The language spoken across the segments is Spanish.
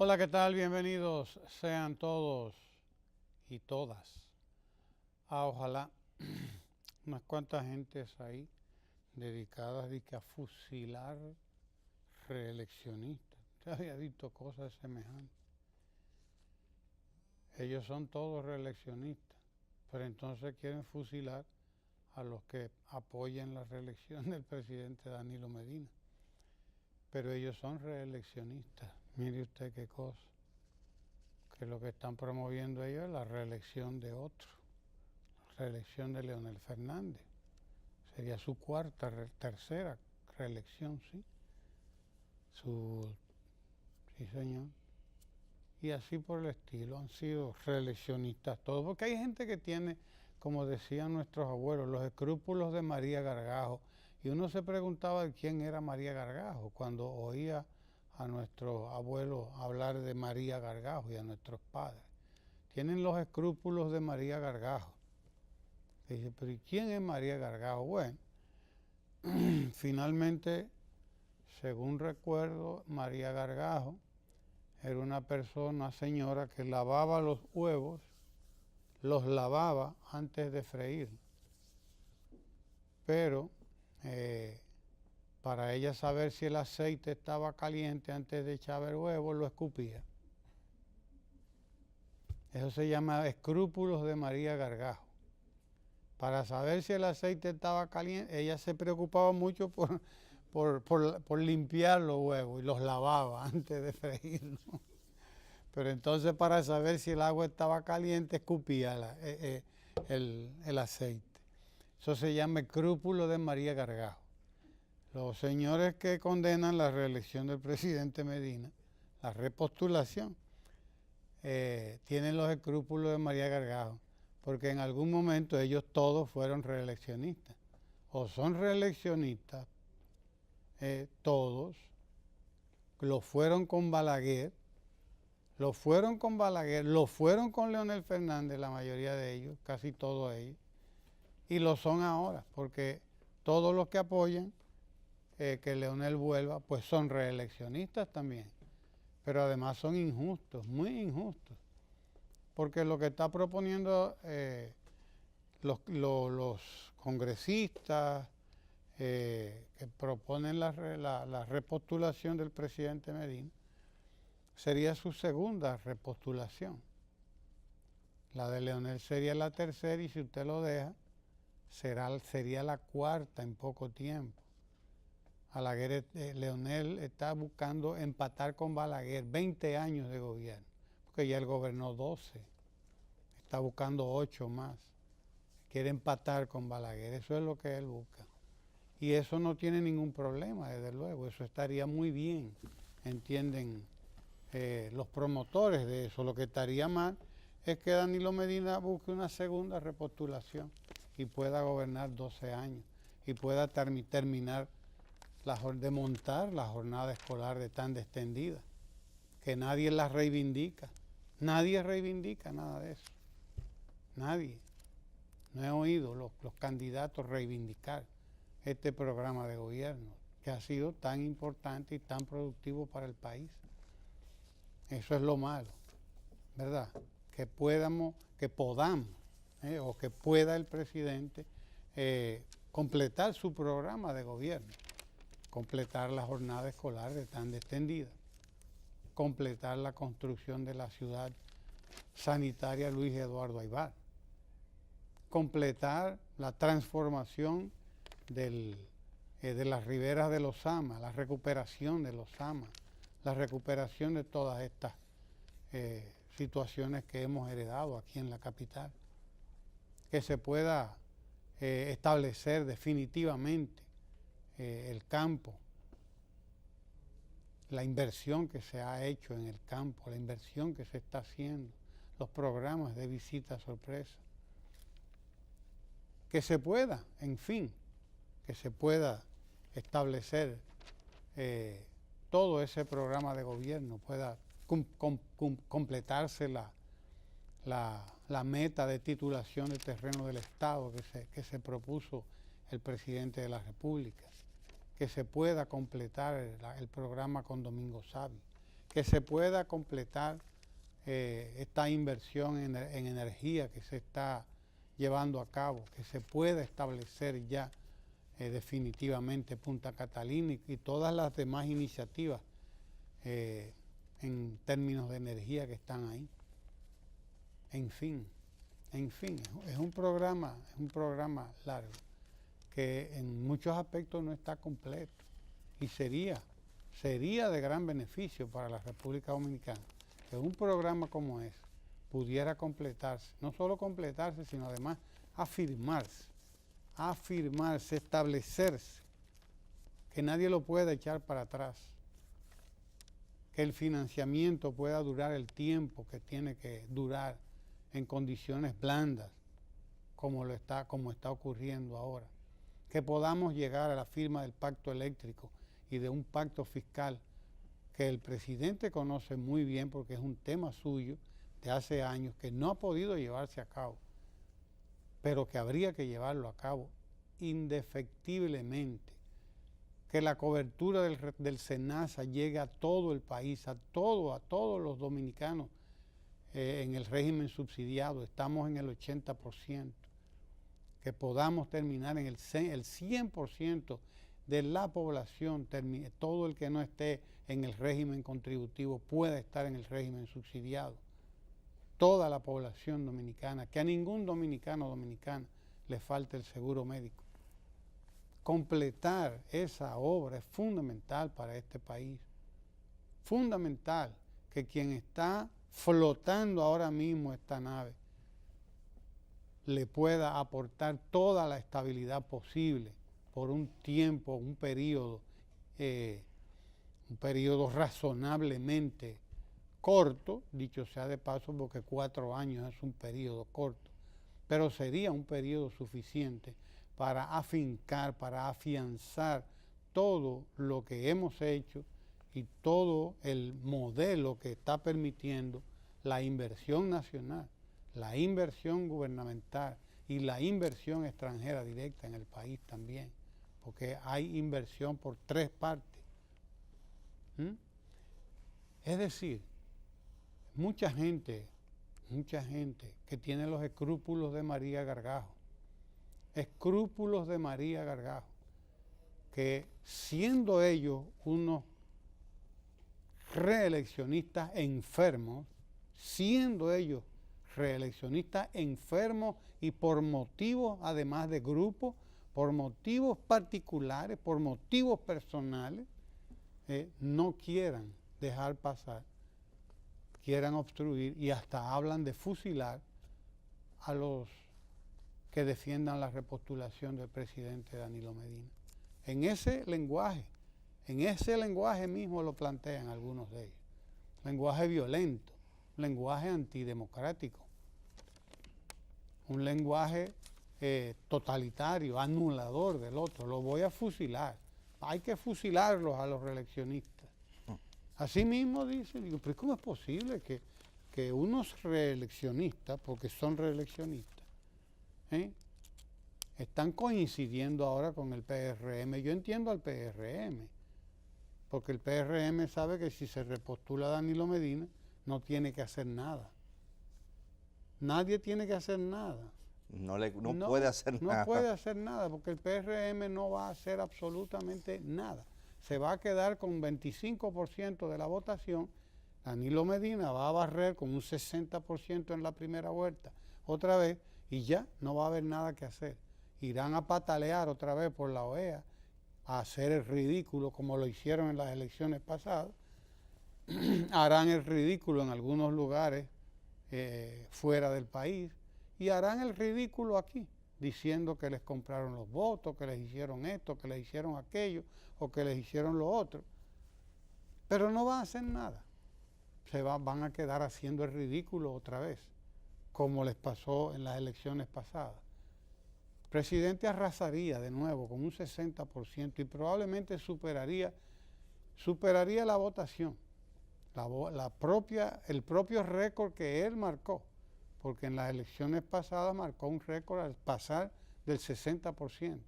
Hola, ¿qué tal? Bienvenidos sean todos y todas ojalá unas cuantas gentes ahí dedicadas a fusilar reeleccionistas. Usted había visto cosas semejantes. Ellos son todos reeleccionistas, pero entonces quieren fusilar a los que apoyen la reelección del presidente Danilo Medina. Pero ellos son reeleccionistas. Mire usted qué cosa. Que lo que están promoviendo ellos es la reelección de otro, la reelección de Leonel Fernández. Sería su tercera reelección, ¿sí? Sí, señor. Y así por el estilo, han sido reeleccionistas todos, porque hay gente que tiene, como decían nuestros abuelos, los escrúpulos de María Gargajo, y uno se preguntaba de quién era María Gargajo cuando oía a nuestros abuelos hablar de María Gargajo y a nuestros padres. Tienen los escrúpulos de María Gargajo. Y dice, pero ¿y quién es María Gargajo? Bueno, finalmente, según recuerdo, María Gargajo era una señora que lavaba los huevos, los lavaba antes de freír. Pero para ella saber si el aceite estaba caliente antes de echar el huevo, lo escupía. Eso se llama escrúpulos de María Gargajo. Para saber si el aceite estaba caliente, ella se preocupaba mucho por limpiar los huevos y los lavaba antes de freírlos. Pero entonces para saber si el agua estaba caliente, escupía el aceite. Eso se llama escrúpulo de María Gargajo. Los señores que condenan la reelección del presidente Medina, la repostulación, tienen los escrúpulos de María Gargajo, porque en algún momento ellos todos fueron reeleccionistas, o son reeleccionistas, todos, lo fueron con Balaguer, lo fueron con Leonel Fernández, la mayoría de ellos, casi todos ellos, y lo son ahora, porque todos los que apoyan que Leonel vuelva, pues son reeleccionistas también, pero además son injustos, muy injustos, porque lo que está proponiendo los congresistas que proponen la repostulación del presidente Medina, sería su segunda repostulación. La de Leonel sería la tercera y si usted lo deja, sería la cuarta en poco tiempo. Leonel está buscando empatar con Balaguer 20 años de gobierno, porque ya él gobernó 12, está buscando 8 más. Quiere empatar con Balaguer, eso es lo que él busca. Y eso no tiene ningún problema, desde luego, eso estaría muy bien, entienden los promotores de eso. Lo que estaría mal es que Danilo Medina busque una segunda repostulación y pueda gobernar 12 años y pueda terminar de montar la jornada escolar de tan extendida, que nadie la reivindica. Nadie reivindica nada de eso. Nadie. No he oído los candidatos reivindicar este programa de gobierno, que ha sido tan importante y tan productivo para el país. Eso es lo malo, ¿verdad? Que podamos, o que pueda el presidente completar su programa de gobierno, completar la jornada escolar de tan extendida, completar la construcción de la ciudad sanitaria Luis Eduardo Aybar, completar la transformación de las riberas de los Ama, la recuperación de los Ama, la recuperación de todas estas situaciones que hemos heredado aquí en la capital, que se pueda establecer definitivamente el campo, la inversión que se ha hecho en el campo, la inversión que se está haciendo, los programas de visita sorpresa, que se pueda, en fin, que se pueda establecer todo ese programa de gobierno, pueda completarse la meta de titulación de terreno del Estado que se propuso el presidente de la República, que se pueda completar el programa con Domingo Savi, que se pueda completar esta inversión en energía que se está llevando a cabo, que se pueda establecer ya definitivamente Punta Catalina y todas las demás iniciativas en términos de energía que están ahí. En fin, es un programa largo que en muchos aspectos no está completo y sería de gran beneficio para la República Dominicana que un programa como ese pudiera completarse, no solo completarse, sino además afirmarse, establecerse, que nadie lo pueda echar para atrás, que el financiamiento pueda durar el tiempo que tiene que durar en condiciones blandas, como está ocurriendo ahora, que podamos llegar a la firma del pacto eléctrico y de un pacto fiscal que el presidente conoce muy bien porque es un tema suyo de hace años que no ha podido llevarse a cabo, pero que habría que llevarlo a cabo indefectiblemente, que la cobertura del SENASA llegue a todo el país, a todos los dominicanos en el régimen subsidiado. Estamos en el 80%, que podamos terminar en el 100% de la población, todo el que no esté en el régimen contributivo pueda estar en el régimen subsidiado. Toda la población dominicana, que a ningún dominicano o dominicana le falte el seguro médico. Completar esa obra es fundamental para este país. Fundamental que quien está flotando ahora mismo esta nave le pueda aportar toda la estabilidad posible por un tiempo, un periodo razonablemente corto, dicho sea de paso, porque 4 años es un periodo corto, pero sería un periodo suficiente para afincar, para afianzar todo lo que hemos hecho y todo el modelo que está permitiendo la inversión nacional, la inversión gubernamental y la inversión extranjera directa en el país también, porque hay inversión por 3 partes. Es decir, mucha gente que tiene los escrúpulos de María Gargajo, que siendo ellos unos reeleccionistas enfermos, y por motivos además de grupo, por motivos particulares, por motivos personales, no quieran dejar pasar, quieran obstruir y hasta hablan de fusilar a los que defiendan la repostulación del presidente Danilo Medina. En ese lenguaje mismo lo plantean algunos de ellos. Lenguaje violento, lenguaje antidemocrático, un lenguaje totalitario, anulador del otro. Lo voy a fusilar. Hay que fusilarlos a los reeleccionistas. Así mismo dicen, digo, pero ¿cómo es posible que unos reeleccionistas, porque son reeleccionistas, están coincidiendo ahora con el PRM? Yo entiendo al PRM, porque el PRM sabe que si se repostula Danilo Medina, no tiene que hacer nada. Nadie tiene que hacer nada. No puede hacer nada. No puede hacer nada, porque el PRM no va a hacer absolutamente nada. Se va a quedar con 25% de la votación. Danilo Medina va a barrer con un 60% en la primera vuelta otra vez y ya no va a haber nada que hacer. Irán a patalear otra vez por la OEA, a hacer el ridículo como lo hicieron en las elecciones pasadas. Harán el ridículo en algunos lugares fuera del país y harán el ridículo aquí, diciendo que les compraron los votos, que les hicieron esto, que les hicieron aquello o que les hicieron lo otro. Pero no van a hacer nada. Van a quedar haciendo el ridículo otra vez, como les pasó en las elecciones pasadas. El presidente arrasaría de nuevo con un 60% y probablemente superaría la votación, el propio récord que él marcó, porque en las elecciones pasadas marcó un récord al pasar del 60%.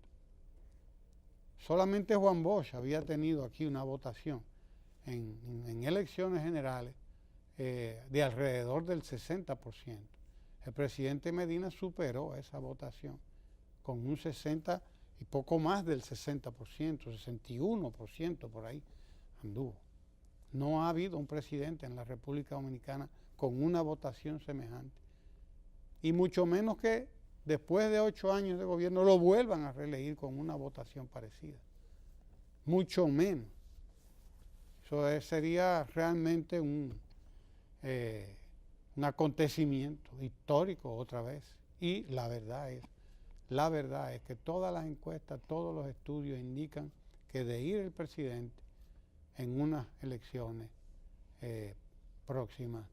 Solamente Juan Bosch había tenido aquí una votación en elecciones generales de alrededor del 60%. El presidente Medina superó esa votación con un 60 y poco más del 60%, 61% por ahí anduvo. No ha habido un presidente en la República Dominicana con una votación semejante. Y mucho menos que después de 8 años de gobierno lo vuelvan a reelegir con una votación parecida. Mucho menos. Eso sería realmente un acontecimiento histórico otra vez. Y la verdad es que todas las encuestas, todos los estudios indican que de ir el presidente en unas elecciones próximas,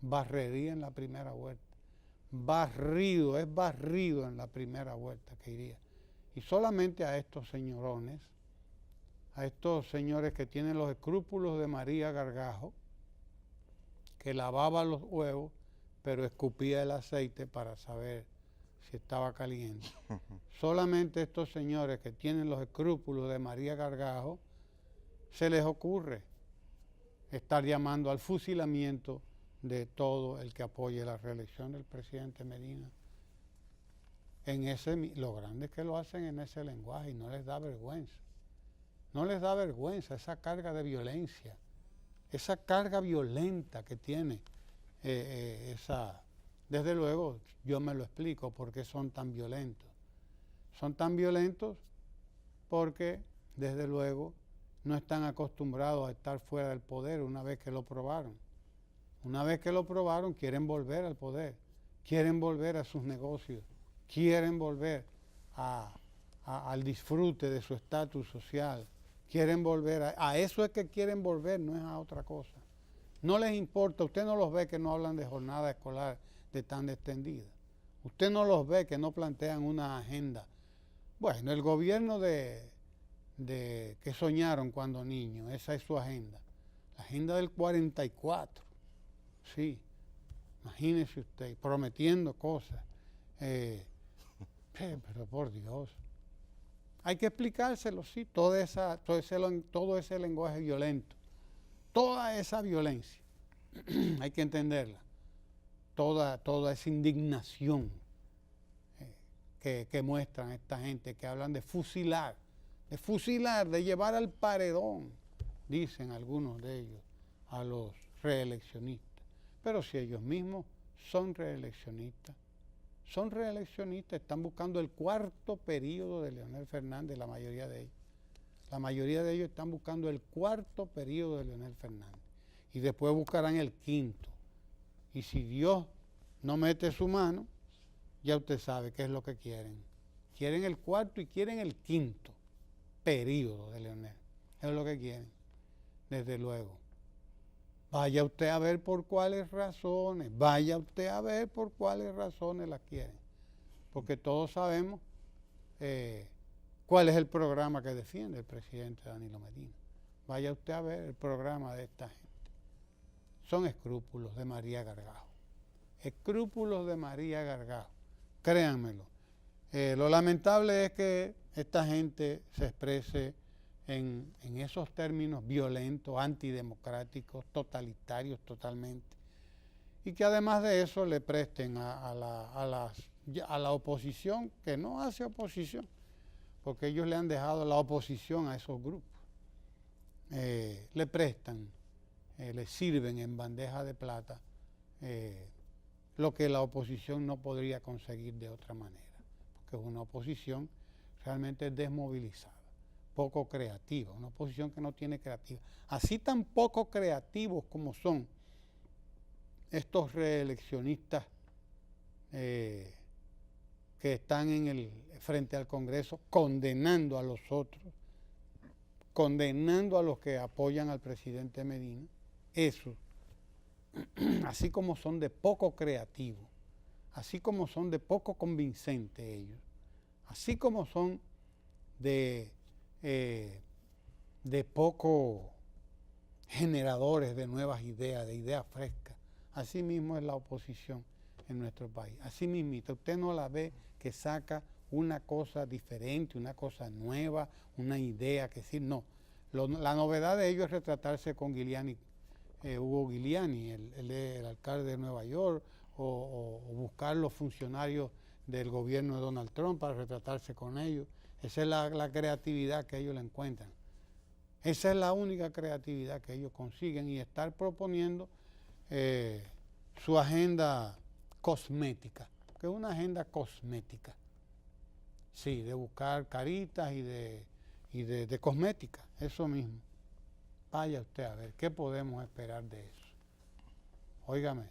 barrería en la primera vuelta. Barrido en la primera vuelta que iría. Y solamente a estos señorones, a estos señores que tienen los escrúpulos de María Gargajo, que lavaba los huevos, pero escupía el aceite para saber si estaba caliente. Solamente estos señores que tienen los escrúpulos de María Gargajo, se les ocurre estar llamando al fusilamiento de todo el que apoye la reelección del presidente Medina. Lo grande es que lo hacen en ese lenguaje y no les da vergüenza. No les da vergüenza esa carga de violencia, esa carga violenta que tiene Desde luego, yo me lo explico por qué son tan violentos. Son tan violentos porque, desde luego, no están acostumbrados a estar fuera del poder una vez que lo probaron. Una vez que lo probaron, quieren volver al poder, quieren volver a sus negocios, quieren volver al disfrute de su estatus social, quieren volver a eso es que quieren volver, no es a otra cosa. No les importa, usted no los ve que no hablan de jornada escolar de tan extendida. Usted no los ve que no plantean una agenda. Bueno, el gobierno que soñaron cuando niños, esa es su agenda. La agenda del 44. Sí, imagínese usted, prometiendo cosas. Pero por Dios. Hay que explicárselo, sí, todo ese lenguaje violento, toda esa violencia, hay que entenderla, toda esa indignación que muestran esta gente, que hablan de fusilar, de llevar al paredón, dicen algunos de ellos, a los reeleccionistas. Pero si ellos mismos son reeleccionistas, están buscando el cuarto periodo de Leonel Fernández, la mayoría de ellos. La mayoría de ellos están buscando el cuarto periodo de Leonel Fernández. Y después buscarán el quinto. Y si Dios no mete su mano, ya usted sabe qué es lo que quieren. Quieren el cuarto y quieren el quinto periodo de Leonel. Eso es lo que quieren, desde luego. Vaya usted a ver por cuáles razones, las quieren. Porque todos sabemos cuál es el programa que defiende el presidente Danilo Medina. Vaya usted a ver el programa de esta gente. Son escrúpulos de María Gargajo. Escrúpulos de María Gargajo. Créanmelo. Lo lamentable es que esta gente se exprese en esos términos violentos, antidemocráticos, totalitarios totalmente, y que además de eso le presten a la oposición, que no hace oposición, porque ellos le han dejado la oposición a esos grupos, le prestan, le sirven en bandeja de plata lo que la oposición no podría conseguir de otra manera, porque es una oposición realmente desmovilizada, poco creativa, una oposición que no tiene creativa. Así tan poco creativos como son estos reeleccionistas que están frente al Congreso condenando a los otros, condenando a los que apoyan al presidente Medina, eso, así como son de poco creativos, así como son de poco convincentes ellos, así como son de poco generadores de nuevas ideas, de ideas frescas. Así mismo es la oposición en nuestro país. Así mismito, usted no la ve que saca una cosa diferente, una cosa nueva, una idea que decir, no. La novedad de ello es retratarse con Giuliani, Hugo Giuliani, el alcalde de Nueva York, o buscar los funcionarios del gobierno de Donald Trump para retratarse con ellos. Esa es la creatividad que ellos le encuentran. Esa es la única creatividad que ellos consiguen, y estar proponiendo su agenda cosmética, que es una agenda cosmética. Sí, de buscar caritas y de cosmética, eso mismo. Vaya usted a ver, ¿qué podemos esperar de eso? Óigame,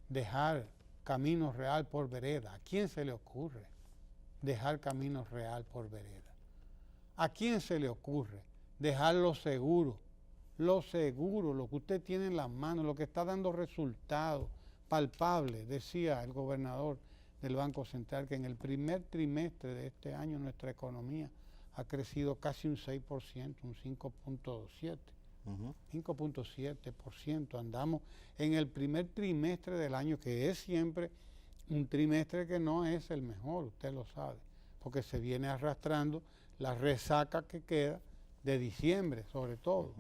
dejar camino real por vereda. ¿A quién se le ocurre dejar camino real por vereda? ¿A quién se le ocurre dejar lo seguro, lo que usted tiene en las manos, lo que está dando resultados palpables? Decía el gobernador del Banco Central que en el primer trimestre de este año nuestra economía ha crecido casi un 6%, un 5.7%. 5.7%. Andamos en el primer trimestre del año, que es siempre un trimestre que no es el mejor, usted lo sabe, porque se viene arrastrando la resaca que queda de diciembre, sobre todo.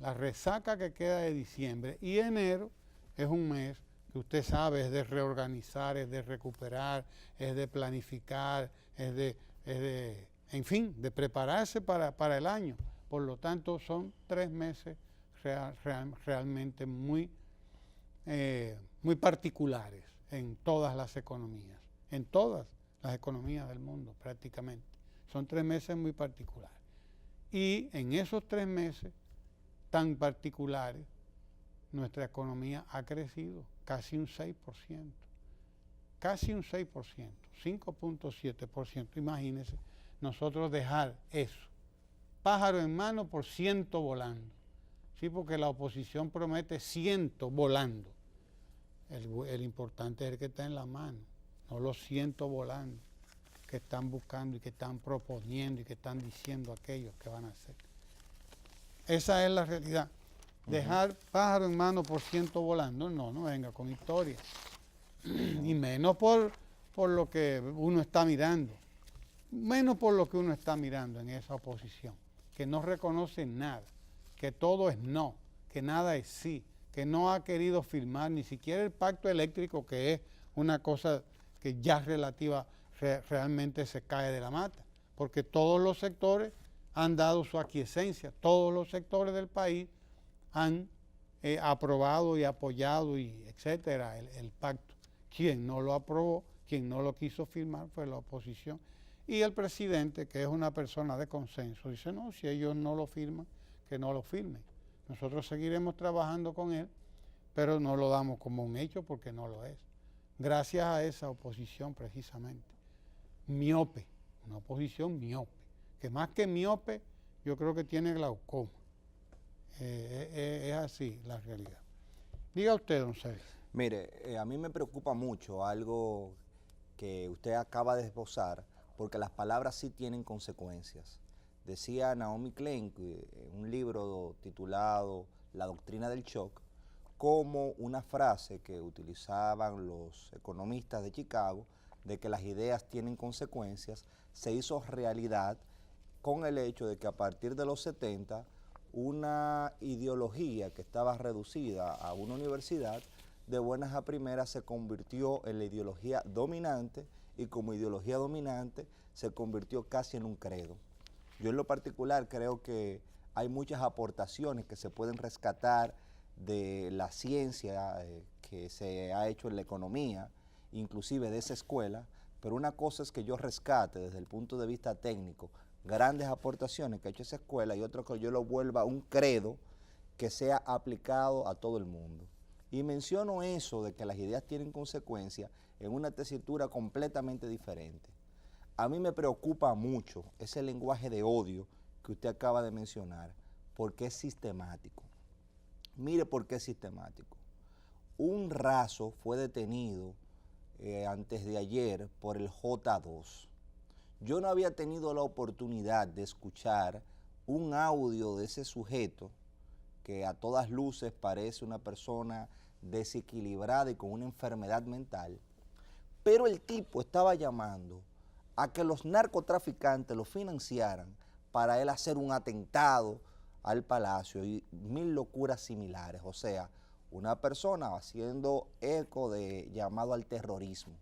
La resaca que queda de diciembre. Y enero es un mes que usted sabe es de reorganizar, es de recuperar, es de planificar, en fin, de prepararse para el año. Por lo tanto, son 3 meses realmente muy particulares en todas las economías del mundo prácticamente. Son 3 meses muy particulares. Y en esos 3 meses tan particulares, nuestra economía ha crecido casi un 6%. Casi un 6%, 5.7%. Imagínense, nosotros dejar eso. Pájaro en mano por 100 volando. Sí, porque la oposición promete 100 volando. El importante es el que está en la mano, no los 100 volando que están buscando y que están proponiendo y que están diciendo aquellos que van a hacer. Esa es la realidad. Dejar pájaro en mano por 100 volando, no venga con historia. Y menos por lo que uno está mirando. Menos por lo que uno está mirando en esa oposición, que no reconoce nada, que todo es no, que nada es sí, que no ha querido firmar ni siquiera el pacto eléctrico, que es una cosa que ya realmente se cae de la mata, porque todos los sectores han dado su aquiescencia, todos los sectores del país han aprobado y apoyado y etcétera el pacto. Quien no lo aprobó, quien no lo quiso firmar fue la oposición. Y el presidente, que es una persona de consenso, dice, no, si ellos no lo firman, que no lo firmen. Nosotros seguiremos trabajando con él, pero no lo damos como un hecho porque no lo es. Gracias a esa oposición precisamente. Miope, una oposición miope, que más que miope, yo creo que tiene glaucoma. Es así la realidad. Diga usted, don Sergio. Mire, a mí me preocupa mucho algo que usted acaba de esbozar, porque las palabras sí tienen consecuencias. Decía Naomi Klein en un libro titulado La doctrina del shock, como una frase que utilizaban los economistas de Chicago, de que las ideas tienen consecuencias, se hizo realidad con el hecho de que a partir de los 70, una ideología que estaba reducida a una universidad, de buenas a primeras se convirtió en la ideología dominante, y como ideología dominante se convirtió casi en un credo. Yo en lo particular creo que hay muchas aportaciones que se pueden rescatar de la ciencia que se ha hecho en la economía, inclusive de esa escuela, pero una cosa es que yo rescate desde el punto de vista técnico grandes aportaciones que ha hecho esa escuela, y otra que yo lo vuelva un credo que sea aplicado a todo el mundo. Y menciono eso de que las ideas tienen consecuencias en una tesitura completamente diferente. A mí me preocupa mucho ese lenguaje de odio que usted acaba de mencionar, porque es sistemático. Mire por qué es sistemático. Un raso fue detenido antes de ayer por el J2. Yo no había tenido la oportunidad de escuchar un audio de ese sujeto que a todas luces parece una persona desequilibrada y con una enfermedad mental, pero el tipo estaba llamando a que los narcotraficantes lo financiaran para él hacer un atentado al palacio y mil locuras similares. O sea, una persona haciendo eco de llamado al terrorismo.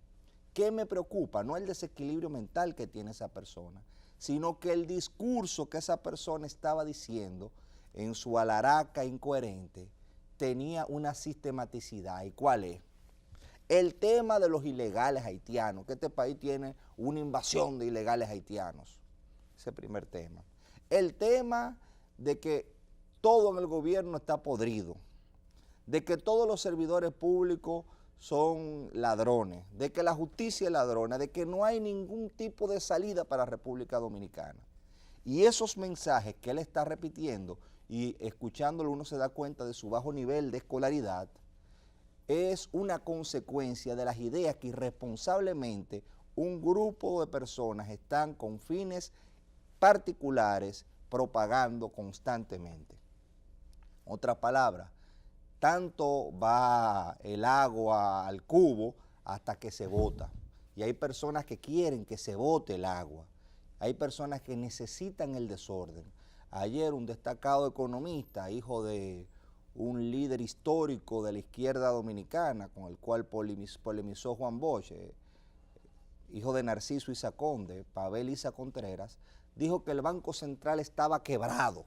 ¿Qué me preocupa? No el desequilibrio mental que tiene esa persona, sino que el discurso que esa persona estaba diciendo en su alaraca incoherente tenía una sistematicidad. ¿Y cuál es? El tema de los ilegales haitianos, que este país tiene una invasión de ilegales haitianos. Ese primer tema. El tema de que todo en el gobierno está podrido, de que todos los servidores públicos son ladrones, de que la justicia es ladrona, de que no hay ningún tipo de salida para la República Dominicana. Y esos mensajes que él está repitiendo y escuchándolo uno se da cuenta de su bajo nivel de escolaridad, es una consecuencia de las ideas que irresponsablemente un grupo de personas están con fines particulares propagando constantemente. Otra palabra, tanto va el agua al cubo hasta que se bota. Y hay personas que quieren que se bote el agua. Hay personas que necesitan el desorden. Ayer un destacado economista, hijo de un líder histórico de la izquierda dominicana, con el cual polemizó Juan Bosch, hijo de Narciso Isa Conde, Pavel Isa Contreras, dijo que el Banco Central estaba quebrado.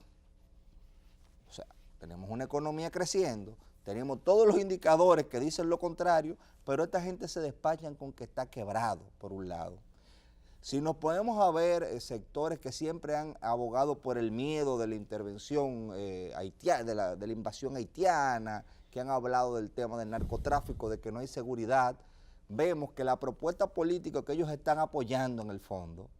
O sea, tenemos una economía creciendo, tenemos todos los indicadores que dicen lo contrario, pero esta gente se despachan con que está quebrado, por un lado. Si nos ponemos a ver sectores que siempre han abogado por el miedo de la intervención haitiana, de la invasión haitiana, que han hablado del tema del narcotráfico, de que no hay seguridad, vemos que la propuesta política que ellos están apoyando en el fondo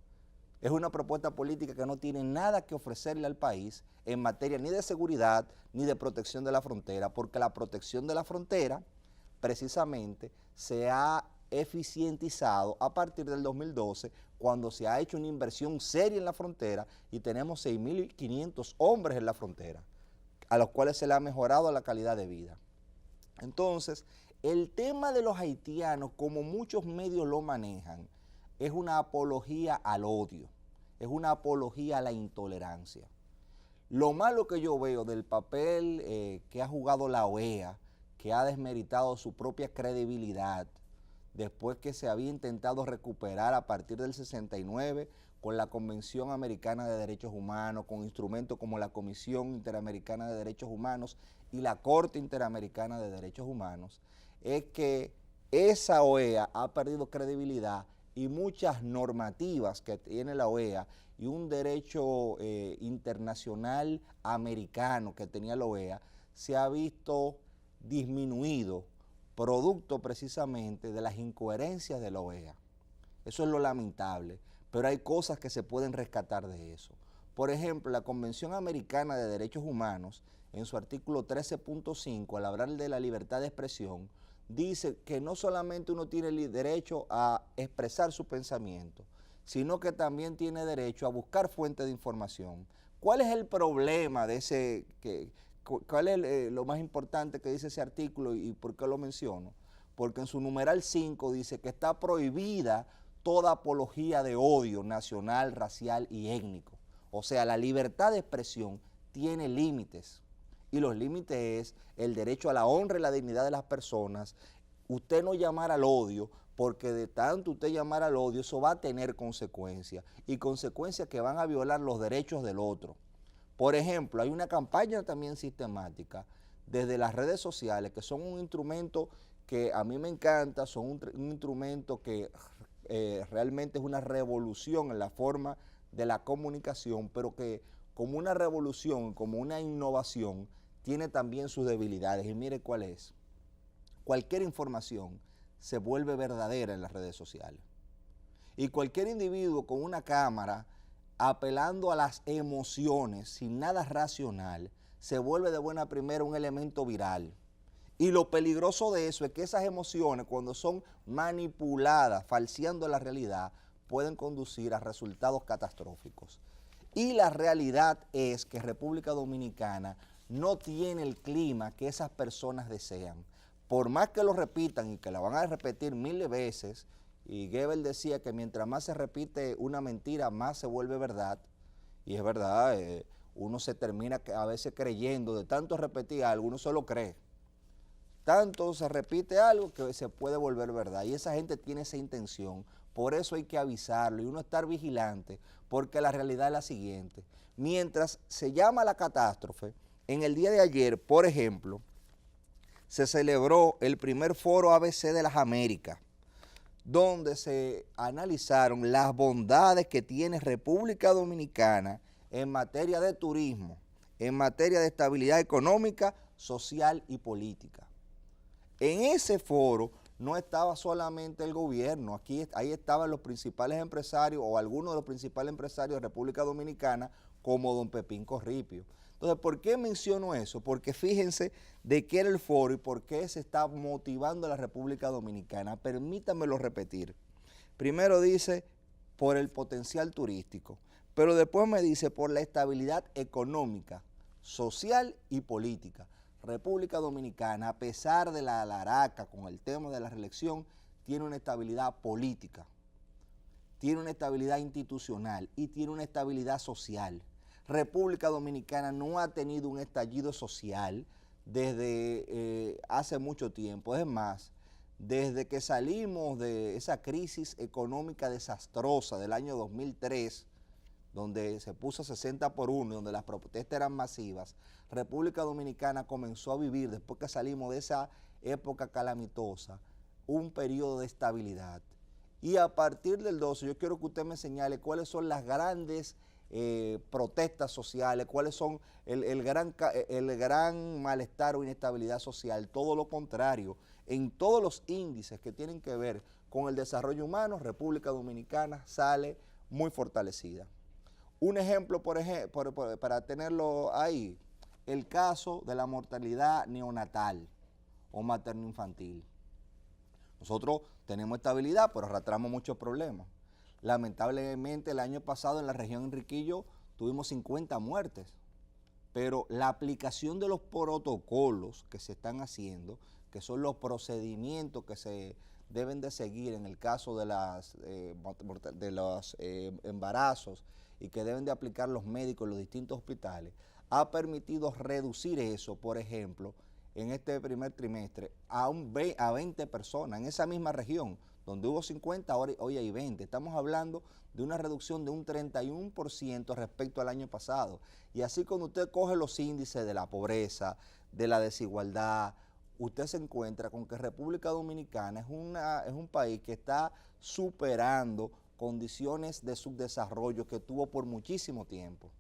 es una propuesta política que no tiene nada que ofrecerle al país en materia ni de seguridad ni de protección de la frontera, porque la protección de la frontera precisamente se ha eficientizado a partir del 2012, cuando se ha hecho una inversión seria en la frontera y tenemos 6.500 hombres en la frontera, a los cuales se le ha mejorado la calidad de vida. Entonces, el tema de los haitianos, como muchos medios lo manejan, es una apología al odio, es una apología a la intolerancia. Lo malo que yo veo del papel que ha jugado la OEA, que ha desmeritado su propia credibilidad, después que se había intentado recuperar a partir del 69 con la Convención Americana de Derechos Humanos, con instrumentos como la Comisión Interamericana de Derechos Humanos y la Corte Interamericana de Derechos Humanos, es que esa OEA ha perdido credibilidad y muchas normativas que tiene la OEA y un derecho internacional americano que tenía la OEA se ha visto disminuido, producto precisamente de las incoherencias de la OEA. Eso es lo lamentable, pero hay cosas que se pueden rescatar de eso. Por ejemplo, la Convención Americana de Derechos Humanos, en su artículo 13.5, al hablar de la libertad de expresión, dice que no solamente uno tiene el derecho a expresar su pensamiento, sino que también tiene derecho a buscar fuentes de información. ¿Cuál es el problema de ese, cuál es lo más importante que dice ese artículo y por qué lo menciono? Porque en su numeral 5 dice que está prohibida toda apología de odio nacional, racial y étnico. O sea, la libertad de expresión tiene límites. Y los límites es el derecho a la honra y la dignidad de las personas. Usted no llamar al odio, porque de tanto usted llamar al odio, eso va a tener consecuencias. Y consecuencias que van a violar los derechos del otro. Por ejemplo, hay una campaña también sistemática desde las redes sociales, que son un instrumento que a mí me encanta, son un instrumento que realmente es una revolución en la forma de la comunicación, pero que como una revolución, como una innovación, tiene también sus debilidades. Y mire cuál es. Cualquier información se vuelve verdadera en las redes sociales. Y cualquier individuo con una cámara apelando a las emociones sin nada racional, se vuelve de buena primera un elemento viral. Y lo peligroso de eso es que esas emociones, cuando son manipuladas, falseando la realidad, pueden conducir a resultados catastróficos. Y la realidad es que República Dominicana no tiene el clima que esas personas desean. Por más que lo repitan y que la van a repetir miles de veces, y Goebbels decía que mientras más se repite una mentira, más se vuelve verdad, Y es verdad, uno se termina a veces creyendo, de tanto repetir algo, uno solo cree. Tanto se repite algo que se puede volver verdad. Y esa gente tiene esa intención. Por eso hay que avisarlo y uno estar vigilante, porque la realidad es la siguiente. Mientras se llama la catástrofe, en el día de ayer, por ejemplo, se celebró el primer foro ABC de las Américas, donde se analizaron las bondades que tiene República Dominicana en materia de turismo, en materia de estabilidad económica, social y política. En ese foro no estaba solamente el gobierno, ahí estaban los principales empresarios o algunos de los principales empresarios de República Dominicana, como don Pepín Corripio. Entonces, ¿por qué menciono eso? Porque fíjense de qué era el foro y por qué se está motivando a la República Dominicana. Permítanmelo repetir. Primero dice por el potencial turístico, pero después me dice por la estabilidad económica, social y política. República Dominicana, a pesar de la alaraca con el tema de la reelección, tiene una estabilidad política, tiene una estabilidad institucional y tiene una estabilidad social. República Dominicana no ha tenido un estallido social desde hace mucho tiempo. Es más, desde que salimos de esa crisis económica desastrosa del año 2003, donde se puso 60-1, donde las protestas eran masivas, República Dominicana comenzó a vivir, después que salimos de esa época calamitosa, un periodo de estabilidad. Y a partir del 12, yo quiero que usted me señale cuáles son las grandes protestas sociales, cuáles son el gran malestar o inestabilidad social. Todo lo contrario, en todos los índices que tienen que ver con el desarrollo humano, República Dominicana sale muy fortalecida. Un ejemplo, para tenerlo ahí, el caso de la mortalidad neonatal o materno-infantil. Nosotros tenemos estabilidad, pero arrastramos muchos problemas. Lamentablemente, el año pasado en la región Enriquillo tuvimos 50 muertes, pero la aplicación de los protocolos que se están haciendo, que son los procedimientos que se deben de seguir en el caso de los embarazos y que deben de aplicar los médicos en los distintos hospitales, ha permitido reducir eso, por ejemplo, en este primer trimestre, a 20 personas en esa misma región, donde hubo 50, hoy hay 20. Estamos hablando de una reducción de un 31% respecto al año pasado. Y así cuando usted coge los índices de la pobreza, de la desigualdad, usted se encuentra con que República Dominicana es un país que está superando condiciones de subdesarrollo que tuvo por muchísimo tiempo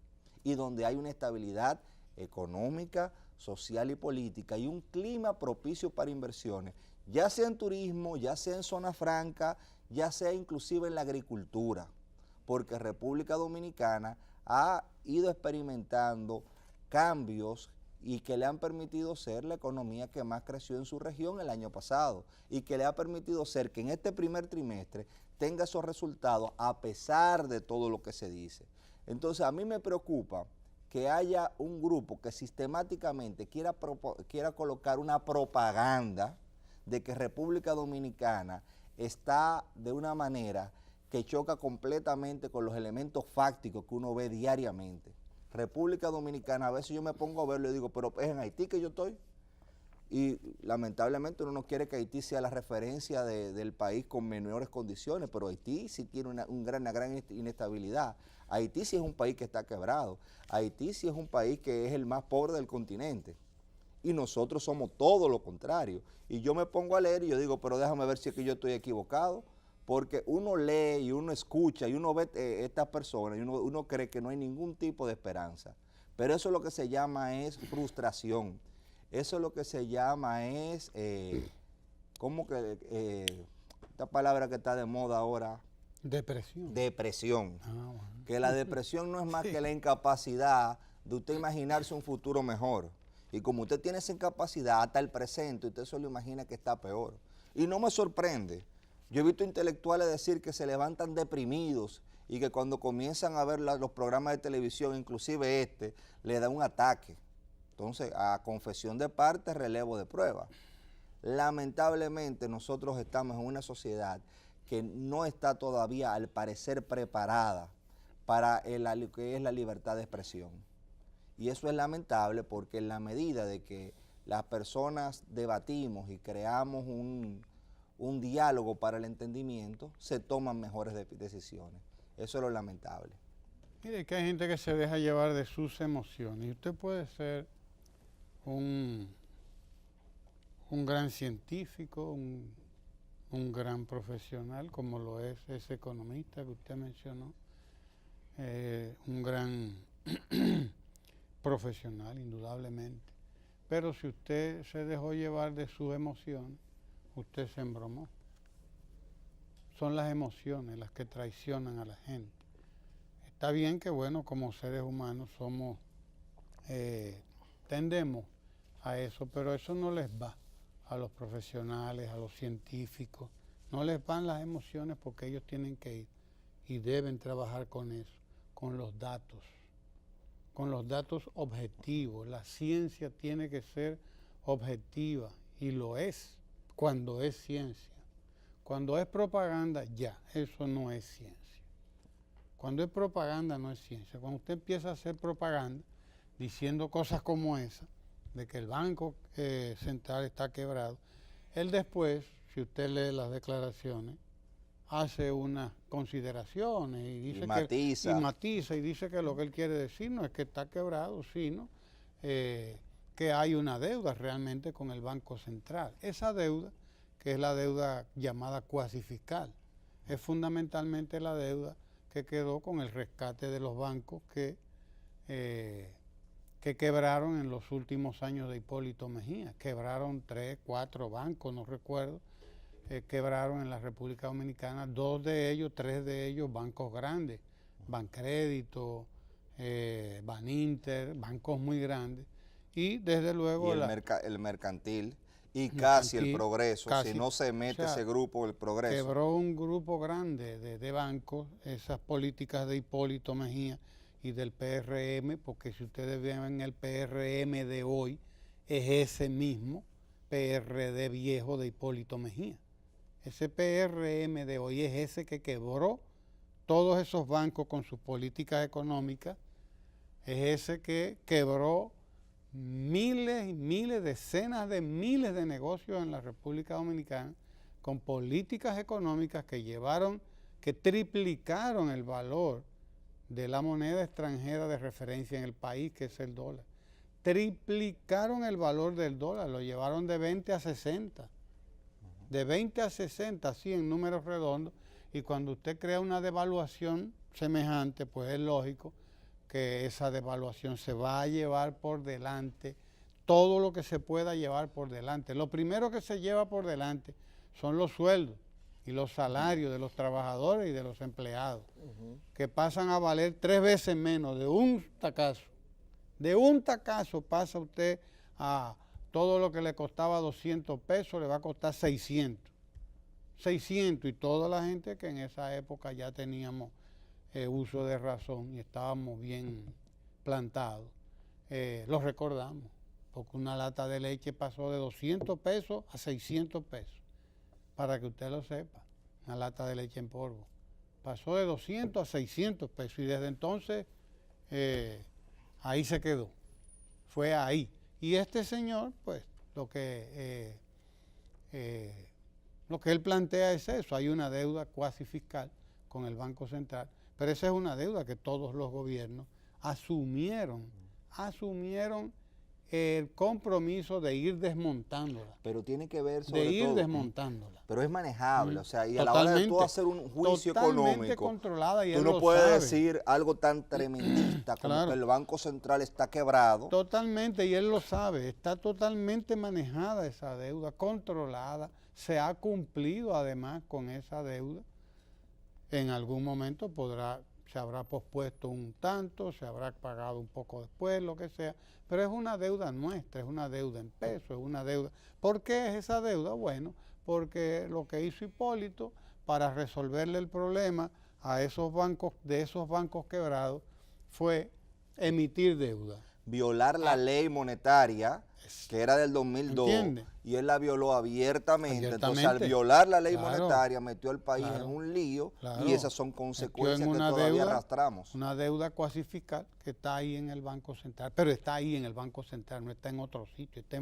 y donde hay una estabilidad económica, social y política y un clima propicio para inversiones, ya sea en turismo, ya sea en zona franca, ya sea inclusive en la agricultura, porque República Dominicana ha ido experimentando cambios y que le han permitido ser la economía que más creció en su región el año pasado y que le ha permitido ser que en este primer trimestre tenga esos resultados a pesar de todo lo que se dice. Entonces a mí me preocupa que haya un grupo que sistemáticamente quiera colocar una propaganda de que República Dominicana está de una manera que choca completamente con los elementos fácticos que uno ve diariamente. República Dominicana, a veces yo me pongo a verlo y digo, pero es en Haití que yo estoy. Y lamentablemente uno no quiere que Haití sea la referencia del país con menores condiciones, pero Haití sí tiene una gran inestabilidad. Haití sí es un país que está quebrado. Haití sí es un país que es el más pobre del continente. Y nosotros somos todo lo contrario. Y yo me pongo a leer y yo digo, pero déjame ver si es que yo estoy equivocado. Porque uno lee y uno escucha y uno ve estas personas y uno cree que no hay ningún tipo de esperanza. Pero eso es lo que se llama es frustración. Eso es lo que se llama es, ¿cómo que esta palabra que está de moda ahora? Depresión. Depresión. Bueno. Que la depresión no es más que la incapacidad de usted imaginarse un futuro mejor. Y como usted tiene esa incapacidad hasta el presente, usted solo imagina que está peor. Y no me sorprende. Yo he visto intelectuales decir que se levantan deprimidos y que cuando comienzan a ver los programas de televisión, inclusive le da un ataque. Entonces, a confesión de parte, relevo de prueba. Lamentablemente, nosotros estamos en una sociedad que no está todavía, al parecer, preparada para lo que es la libertad de expresión. Y eso es lamentable porque en la medida de que las personas debatimos y creamos un diálogo para el entendimiento, se toman mejores decisiones. Eso es lo lamentable. Mire que hay gente que se deja llevar de sus emociones. Y usted puede ser un gran científico, un gran profesional, como lo es ese economista que usted mencionó, un gran profesional, indudablemente. Pero si usted se dejó llevar de sus emociones, usted se embromó. Son las emociones las que traicionan a la gente. Está bien que, bueno, como seres humanos somos, tendemos a eso, pero eso no les va a los profesionales, a los científicos. No les van las emociones porque ellos tienen que ir y deben trabajar con eso, con los datos objetivos. La ciencia tiene que ser objetiva y lo es cuando es ciencia. Cuando es propaganda, ya, eso no es ciencia. Cuando es propaganda, no es ciencia. Cuando usted empieza a hacer propaganda diciendo cosas como esa, de que el Banco Central está quebrado, él después, si usted lee las declaraciones, hace unas consideraciones y dice matiza y dice que lo que él quiere decir no es que está quebrado, sino que hay una deuda realmente con el Banco Central. Esa deuda, que es la deuda llamada cuasi fiscal, es fundamentalmente la deuda que quedó con el rescate de los bancos que quebraron en los últimos años de Hipólito Mejía. Quebraron 3, 4 bancos, no recuerdo, quebraron en la República Dominicana, 2 de ellos, 3 de ellos bancos grandes, Bancrédito, Baninter, bancos muy grandes. Y desde luego y el mercantil y casi el Progreso, si no se mete ese grupo, el Progreso. Quebró un grupo grande de bancos, esas políticas de Hipólito Mejía y del PRM, porque si ustedes ven el PRM de hoy, es ese mismo PRD viejo de Hipólito Mejía. Ese PRM de hoy es ese que quebró todos esos bancos con sus políticas económicas, es ese que quebró miles y miles, decenas de miles de negocios en la República Dominicana con políticas económicas que triplicaron el valor de la moneda extranjera de referencia en el país, que es el dólar. Triplicaron el valor del dólar, lo llevaron de 20 a 60. De 20 a 60, así en números redondos, y cuando usted crea una devaluación semejante, pues es lógico que esa devaluación se va a llevar por delante todo lo que se pueda llevar por delante. Lo primero que se lleva por delante son los sueldos y los salarios de los trabajadores y de los empleados, que pasan a valer 3 veces menos de un tacazo. De un tacazo pasa usted a todo lo que le costaba 200 pesos, le va a costar 600. 600, y toda la gente que en esa época ya teníamos uso de razón y estábamos bien plantados, lo recordamos, porque una lata de leche pasó de 200 pesos a 600 pesos, para que usted lo sepa, una lata de leche en polvo. Pasó de 200 a 600 pesos y desde entonces ahí se quedó, fue ahí. Y este señor, pues, lo que él plantea es eso, hay una deuda cuasi fiscal con el Banco Central, pero esa es una deuda que todos los gobiernos asumieron el compromiso de ir desmontándola. Pero tiene que ver sobre de ir todo, desmontándola. Pero es manejable, o sea, y a la hora de tú hacer un juicio económico, controlada, y tú no puedes decir algo tan tremendista como que el Banco Central está quebrado. Totalmente, y él lo sabe, está totalmente manejada esa deuda, controlada, se ha cumplido además con esa deuda. En algún momento se habrá pospuesto un tanto, se habrá pagado un poco después, lo que sea, pero es una deuda nuestra, es una deuda en pesos, es una deuda. ¿Por qué es esa deuda? Bueno, porque lo que hizo Hipólito para resolverle el problema a esos bancos, de esos bancos quebrados, fue emitir deuda. violar la ley monetaria, que era del 2002, ¿entiende? y él la violó abiertamente. Entonces, al Abiertamente. violar la ley Claro. monetaria, metió al país Claro. en un lío, Claro. y esas son Metió consecuencias en que una todavía deuda, arrastramos. una deuda cuasi fiscal que está ahí en el Banco Central, pero está ahí en el Banco Central, no está en otro sitio, está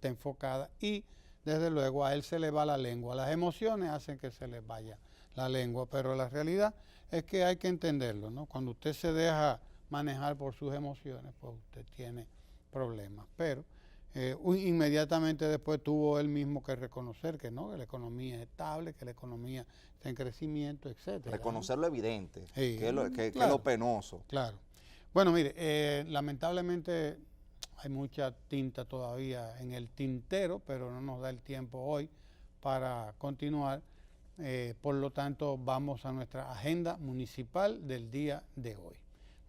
enfocada y desde luego a él se le va la lengua, las emociones hacen que se le vaya la lengua, pero la realidad es que hay que entenderlo, ¿no? Cuando usted se deja manejar por sus emociones, pues usted tiene problemas, pero inmediatamente después tuvo él mismo que reconocer que no, que la economía es estable, que la economía está en crecimiento, etcétera. Reconocer lo evidente, Sí, que es lo, que es claro. lo penoso. Claro. Bueno, mire, lamentablemente hay mucha tinta todavía en el tintero, pero no nos da el tiempo hoy para continuar. Por lo tanto, vamos a nuestra agenda municipal del día de hoy.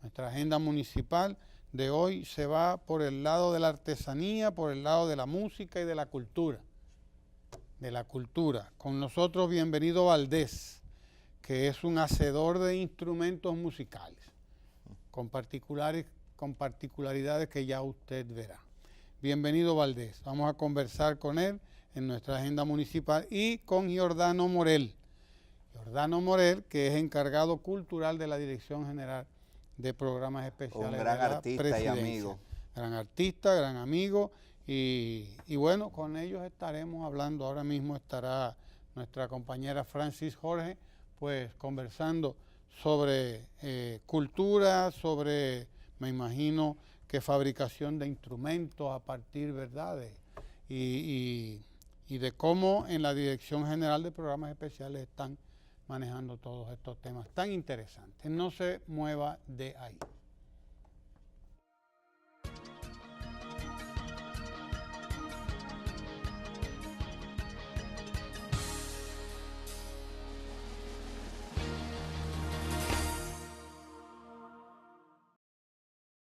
Nuestra agenda municipal de hoy se va por el lado de la artesanía, por el lado de la música y de la cultura. Con nosotros, Bienvenido Valdés, que es un hacedor de instrumentos musicales, con particularidades que ya usted verá. Bienvenido Valdés, vamos a conversar con él en nuestra agenda municipal y con Giordano Morel. Giordano Morel, que es encargado cultural de la Dirección General de Programas Especiales. Un gran de la artista Presidencia. y amigo. Gran artista, gran amigo. Y bueno, con ellos estaremos hablando. Ahora mismo estará nuestra compañera Francis Jorge, pues conversando sobre cultura, sobre, me imagino, que fabricación de instrumentos a partir, ¿verdad?, y de cómo en la Dirección General de Programas Especiales están manejando todos estos temas tan interesantes. No se mueva de ahí.